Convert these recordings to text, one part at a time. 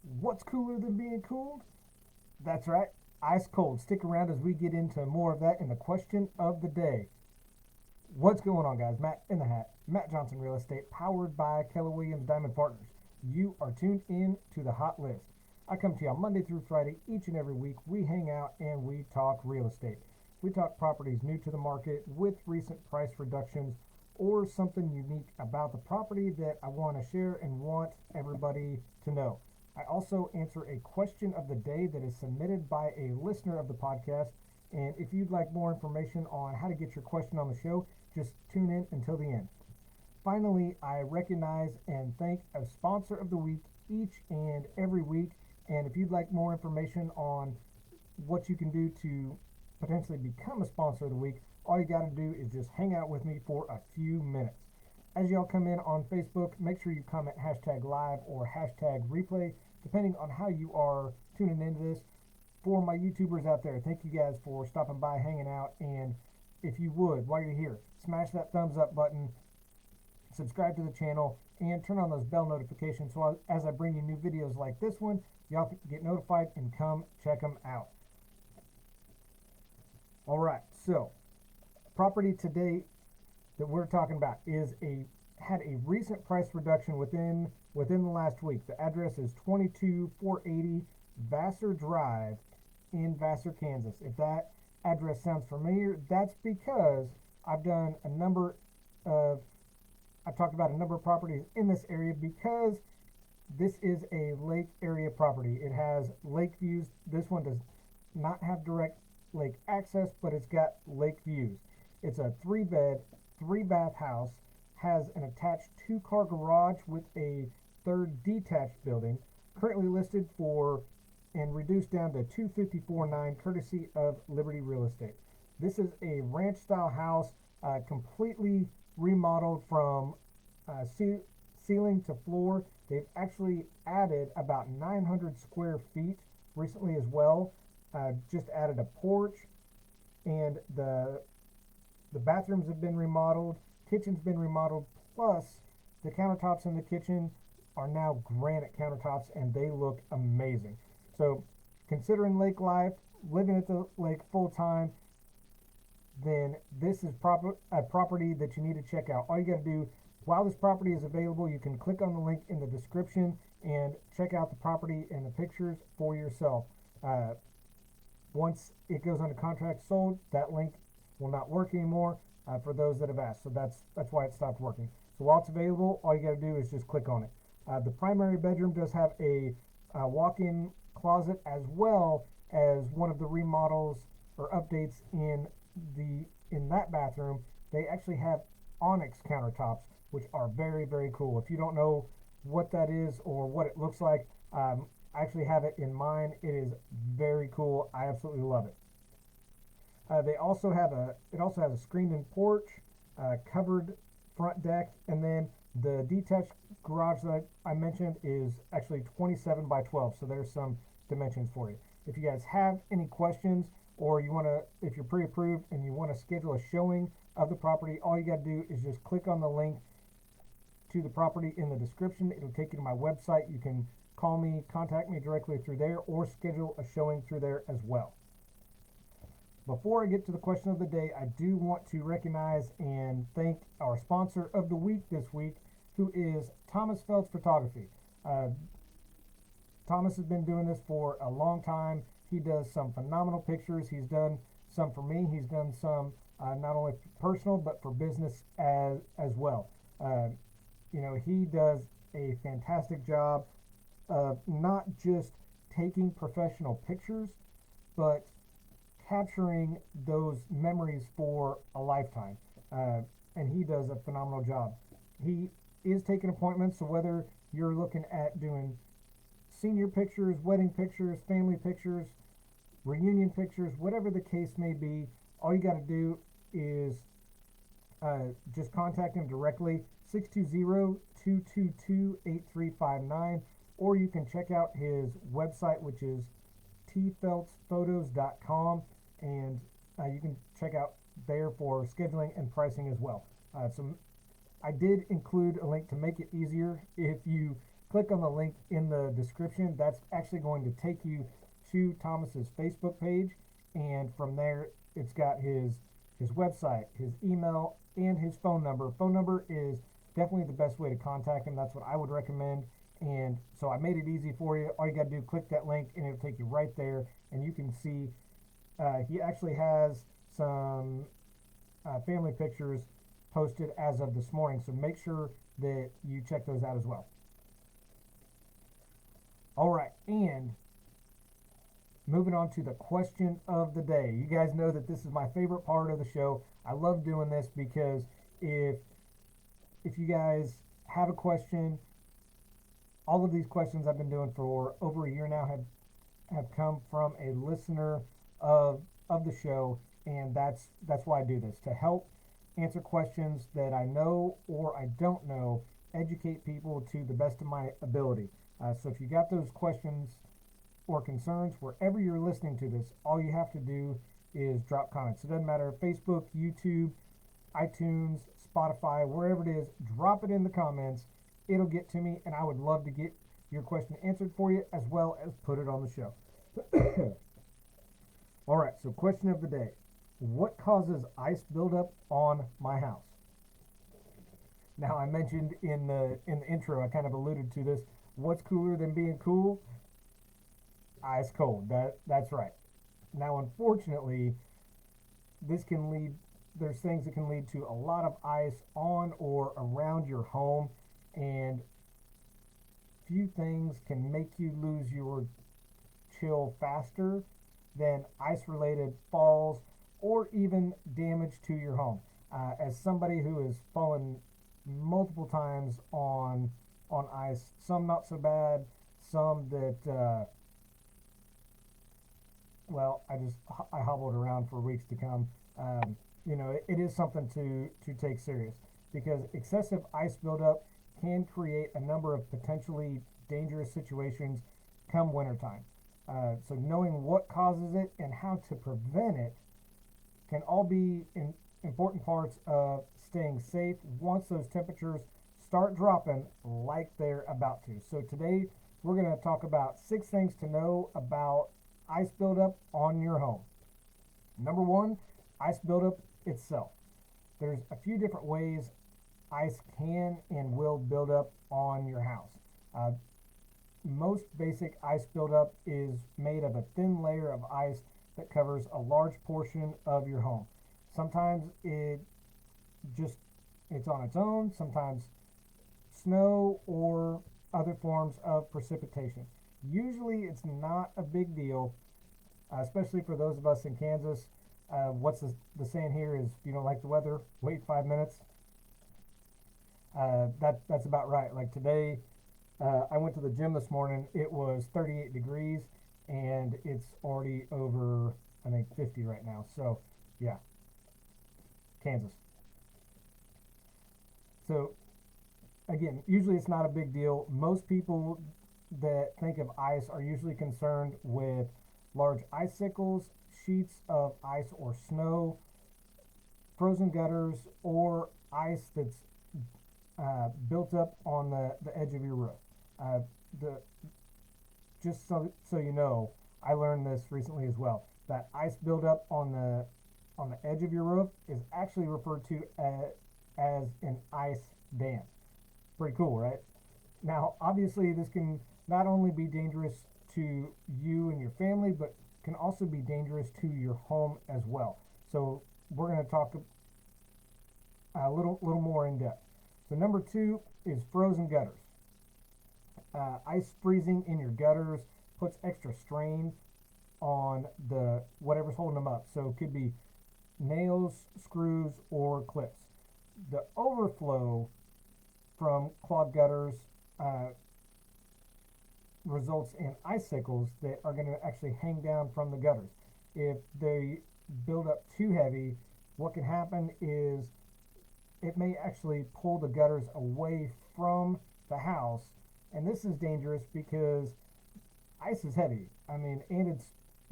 What's cooler than being cooled? That's right, ice cold. Stick around as we get into more of that in the question of the day. What's going on, guys? Matt in the hat. Matt Johnson Real Estate, powered by Keller Williams Diamond Partners. You are tuned in to the Hot List. I come to you on Monday through Friday each and every week. We hang out and we talk real estate. We talk properties new to the market with recent price reductions or something unique about the property that I want to share and want everybody to know. I also answer a question of the day that is submitted by a listener of the podcast. And if you'd like more information on how to get your question on the show, just tune in until the end. Finally, I recognize and thank a sponsor of the week each and every week. And if you'd like more information on what you can do to potentially become a sponsor of the week, all you got to do is just hang out with me for a few minutes. As y'all come in on Facebook, make sure you comment hashtag live or hashtag replay, depending on how you are tuning into this. For my YouTubers out there, thank you guys for stopping by, hanging out, and if you would, while you're here, smash that thumbs up button, subscribe to the channel, and turn on those bell notifications so as I bring you new videos like this one, y'all can get notified and come check them out. All right, so property today that we're talking about had a recent price reduction within the last week. The address is 22480 Vassar Drive in Vassar, Kansas. If that address sounds familiar, that's because I've talked about a number of properties in this area because this is a lake area property. It has lake views. This one does not have direct lake access, but it's got lake views. It's a 3-bed, 3-bath house, has an attached 2-car garage with a 3rd detached building, currently listed for and reduced down to $254,900 courtesy of Liberty Real Estate. This is a ranch style house, completely remodeled from ceiling to floor. They've actually added about 900 square feet recently as well. Just added a porch, and the bathrooms have been remodeled, kitchen's been remodeled, plus the countertops in the kitchen are now granite countertops and they look amazing. So considering lake life, living at the lake full time, then this is a property that you need to check out. All you got to do, while this property is available, you can click on the link in the description and check out the property and the pictures for yourself. Once it goes under contract sold, that link will not work anymore for those that have asked. So that's why it stopped working. So while it's available, all you got to do is just click on it. The primary bedroom does have a walk-in closet as well as one of the remodels or updates in that bathroom. They actually have onyx countertops, which are very, very cool. If you don't know what that is or what it looks like, I actually have it in mine. It is very cool. I absolutely love it. It also has a screened-in porch, covered front deck, and then the detached garage that I mentioned is actually 27 by 12. So there's some dimensions for you. If you guys have any questions, or if you're pre-approved and you want to schedule a showing of the property, all you got to do is just click on the link to the property in the description. It'll take you to my website. You can call me, contact me directly through there, or schedule a showing through there as well. Before I get to the question of the day, I do want to recognize and thank our sponsor of the week this week, who is Thomas Feltz Photography. Thomas has been doing this for a long time. He does some phenomenal pictures. He's done some for me. He's done some not only personal but for business as well. He does a fantastic job of not just taking professional pictures, but capturing those memories for a lifetime. And he does a phenomenal job. He is taking appointments, so whether you're looking at doing senior pictures, wedding pictures, family pictures, reunion pictures, whatever the case may be, all you got to do is just contact him directly, 620-222-8359, or you can check out his website, which is tfeltzphotos.com, and you can check out there for scheduling and pricing as well. So I did include a link to make it easier. If you click on the link in the description, that's actually going to take you to Thomas's Facebook page, and from there it's got his website, his email, and his phone number. Phone number is definitely the best way to contact him. That's what I would recommend. And so I made it easy for you. All you got to do, click that link, and it'll take you right there, and you can see he actually has some family pictures posted as of this morning, so make sure that you check those out as well. All right, and moving on to the question of the day. You guys know that this is my favorite part of the show. I love doing this because if you guys have a question, all of these questions I've been doing for over a year now have come from a listener of the show, and that's why I do this, to help answer questions that I know or I don't know, educate people to the best of my ability. So if you got those questions or concerns, wherever you're listening to this, all you have to do is drop comments. It doesn't matter, Facebook, YouTube, iTunes, Spotify, wherever it is, drop it in the comments. It'll get to me, and I would love to get your question answered for you, as well as put it on the show. All right, so question of the day. What causes ice buildup on my house? Now, I mentioned in the intro, I kind of alluded to this. What's cooler than being cool? Ice cold. That's right. Now, unfortunately, there's things that can lead to a lot of ice on or around your home, and few things can make you lose your chill faster than ice-related falls or even damage to your home. As somebody who has fallen multiple times on ice, some not so bad, some that I hobbled around for weeks to come. It is something to take serious, because excessive ice buildup can create a number of potentially dangerous situations come wintertime. So knowing what causes it and how to prevent it can all be important parts of staying safe once those temperatures start dropping like they're about to. So today we're going to talk about 6 things to know about ice buildup on your home. Number 1, ice buildup itself. There's a few different ways ice can and will build up on your house. Most basic ice buildup is made of a thin layer of ice that covers a large portion of your home. Sometimes it's on its own, sometimes snow or other forms of precipitation. Usually it's not a big deal, especially for those of us in Kansas. What's the saying here is, if you don't like the weather, wait 5 minutes. That's about right. Like today, I went to the gym this morning. It was 38 degrees, and it's already over, I think, 50 right now. So, yeah, Kansas. So, again, usually it's not a big deal. Most people that think of ice are usually concerned with large icicles, sheets of ice or snow, frozen gutters, or ice that's built up on the edge of your roof. Just so you know, I learned this recently as well, that ice buildup on the edge of your roof is actually referred to as an ice dam. Pretty cool, right? Now, obviously, this can not only be dangerous to you and your family, but can also be dangerous to your home as well. So we're going to talk a little more in depth. So number 2 is frozen gutters. Ice freezing in your gutters puts extra strain on whatever's holding them up. So it could be nails, screws, or clips. The overflow from clogged gutters results in icicles that are going to actually hang down from the gutters. If they build up too heavy, what can happen is it may actually pull the gutters away from the house, and this is dangerous because ice is heavy. I mean, and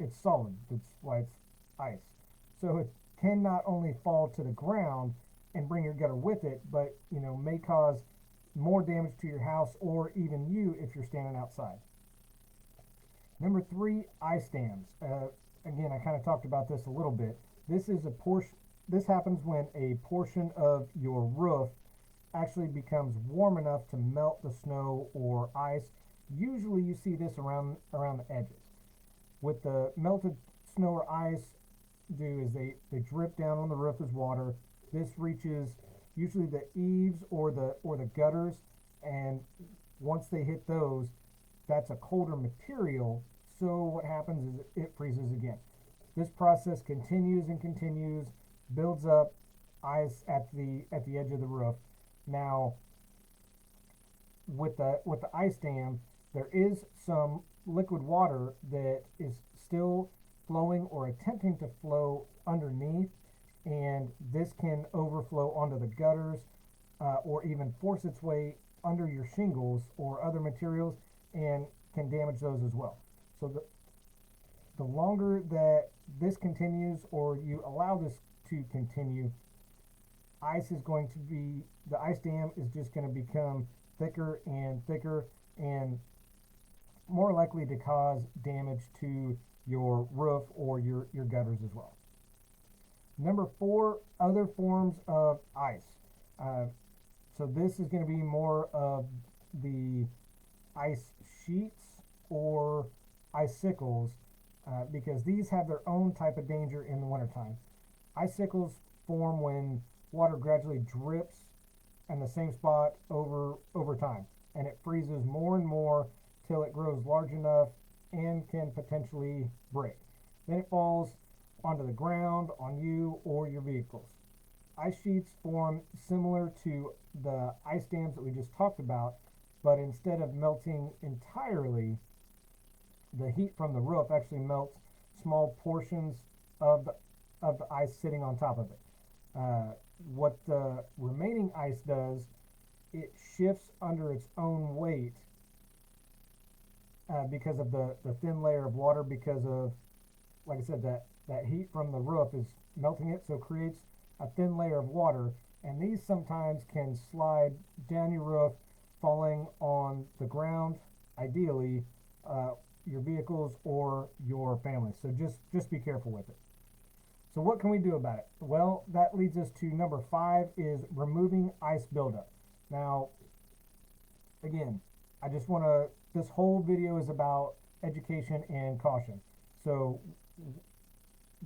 it's solid. That's why it's ice. So it can not only fall to the ground and bring your gutter with it, but may cause more damage to your house or even you if you're standing outside. Number 3, ice dams. Again, I kind of talked about this a little bit. This is a portion. This happens when a portion of your roof actually becomes warm enough to melt the snow or ice. Usually you see this around the edges. What the melted snow or ice do is they drip down on the roof as water. This reaches usually the eaves or the gutters, and once they hit those, that's a colder material, so what happens is it freezes again. This process continues and continues, builds up ice at the edge of the roof. Now, with the ice dam, there is some liquid water that is still flowing or attempting to flow underneath, and this can overflow onto the gutters or even force its way under your shingles or other materials and can damage those as well. So the longer that this continues or you allow this to continue, the ice dam is just going to become thicker and thicker and more likely to cause damage to your roof or your gutters as well. Number 4, other forms of ice. So this is going to be more of the ice sheets or icicles because these have their own type of danger in the wintertime. Icicles form when water gradually drips in the same spot over time, and it freezes more and more till it grows large enough and can potentially break. Then it falls onto the ground, on you or your vehicles. Ice sheets form similar to the ice dams that we just talked about, but instead of melting entirely, the heat from the roof actually melts small portions of the ice sitting on top of it. What the remaining ice does, it shifts under its own weight because of the thin layer of water, because of, like I said, that heat from the roof is melting it, so it creates a thin layer of water, and these sometimes can slide down your roof, falling on the ground, ideally your vehicles or your family. So just be careful with it. So what can we do about it? Well, that leads us to number 5, is removing ice buildup. Now, again, I just want to, this whole video is about education and caution. So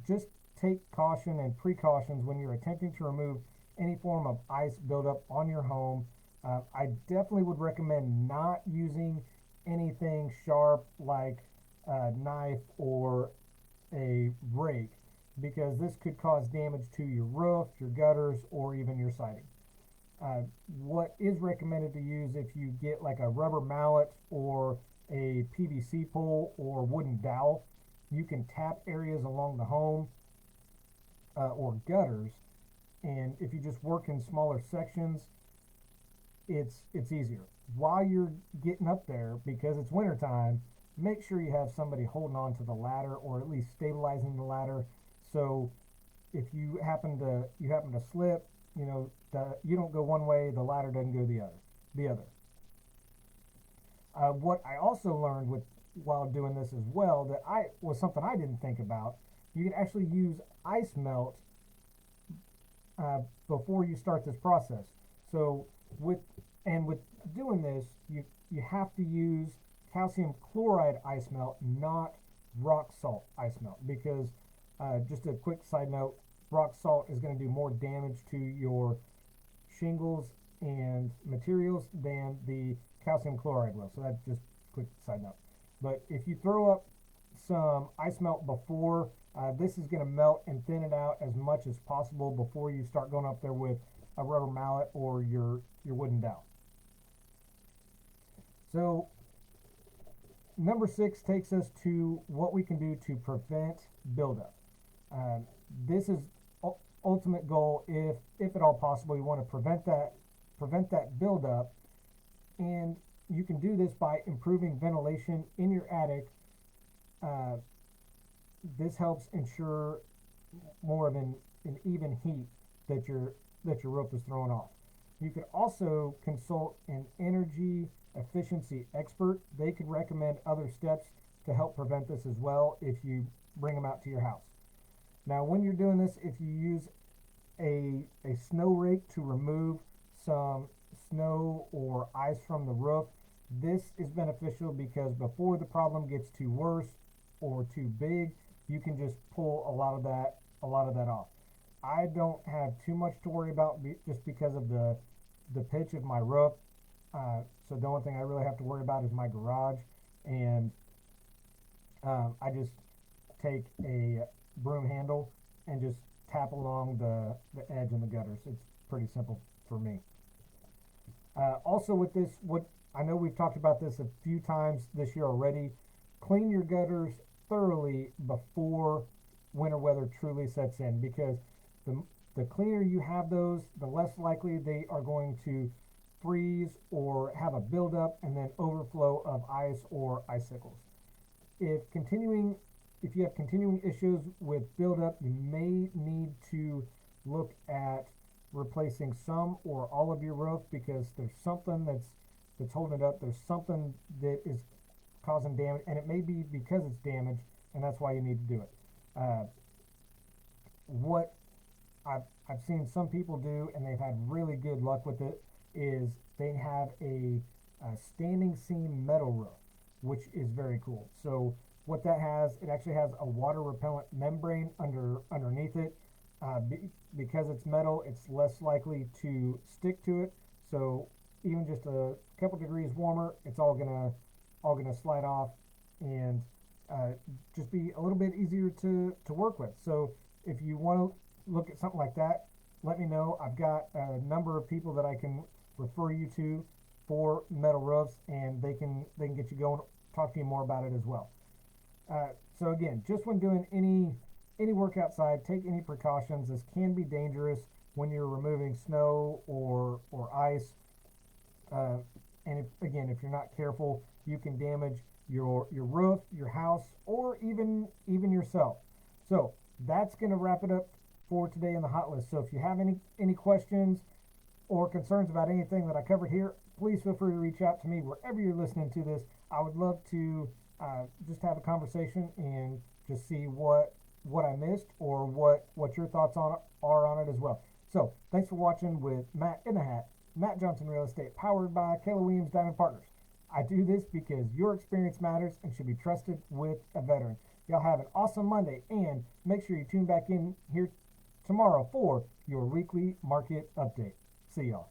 just take caution and precautions when you're attempting to remove any form of ice buildup on your home. I definitely would recommend not using anything sharp like a knife or a rake, because this could cause damage to your roof, your gutters, or even your siding. What is recommended to use, if you get like a rubber mallet or a PVC pole or wooden dowel, you can tap areas along the home or gutters, and if you just work in smaller sections, it's easier. While you're getting up there, because it's wintertime, make sure you have somebody holding on to the ladder or at least stabilizing the ladder, so if you happen to slip, you don't go one way, the ladder doesn't go the other. What I also learned while doing this as well, that was something I didn't think about. You can actually use ice melt before you start this process. So with doing this, you have to use calcium chloride ice melt, not rock salt ice melt, because just a quick side note, rock salt is going to do more damage to your shingles and materials than the calcium chloride will. So that's just a quick side note. But if you throw up some ice melt before, this is going to melt and thin it out as much as possible before you start going up there with a rubber mallet or your wooden dowel. So number 6 takes us to what we can do to prevent buildup. This is ultimate goal. If at all possible, you want to prevent that buildup, and you can do this by improving ventilation in your attic. This helps ensure more of an even heat that your roof is throwing off. You could also consult an energy efficiency expert. They could recommend other steps to help prevent this as well if you bring them out to your house. Now, when you're doing this, if you use a snow rake to remove some snow or ice from the roof, this is beneficial because before the problem gets too worse or too big, you can just pull a lot of that off. I don't have too much to worry about just because of the pitch of my roof. So the only thing I really have to worry about is my garage, and I just take a broom handle and just tap along the edge and the gutters. It's pretty simple for me. Also with this, what I know we've talked about this a few times this year already, clean your gutters thoroughly before winter weather truly sets in, because the cleaner you have those, the less likely they are going to freeze or have a buildup and then overflow of ice or icicles. If you have continuing issues with buildup, you may need to look at replacing some or all of your roof, because there's something that's holding it up. There's something that is causing damage, and it may be because it's damaged, and that's why you need to do it. What I've seen some people do, and they've had really good luck with it, is they have a standing seam metal roof, which is very cool. So what that has, it actually has a water repellent membrane underneath it. Because it's metal, it's less likely to stick to it. So even just a couple degrees warmer, it's all gonna slide off and just be a little bit easier to work with. So if you want to look at something like that, let me know. I've got a number of people that I can refer you to for metal roofs, and they can get you going, talk to you more about it as well. So again, just when doing any work outside, take any precautions. This can be dangerous when you're removing snow or ice. And if you're not careful, you can damage your roof, your house, or even yourself. So that's going to wrap it up for today in the hot list. So if you have any questions or concerns about anything that I covered here, please feel free to reach out to me wherever you're listening to this. I would love to just have a conversation and just see what I missed or what your thoughts are on it as well. So thanks for watching with Matt in the Hat, Matt Johnson Real Estate, powered by Keller Williams Diamond Partners. I do this because your experience matters and should be trusted with a veteran. Y'all have an awesome Monday, and make sure you tune back in here tomorrow for your weekly market update. See y'all.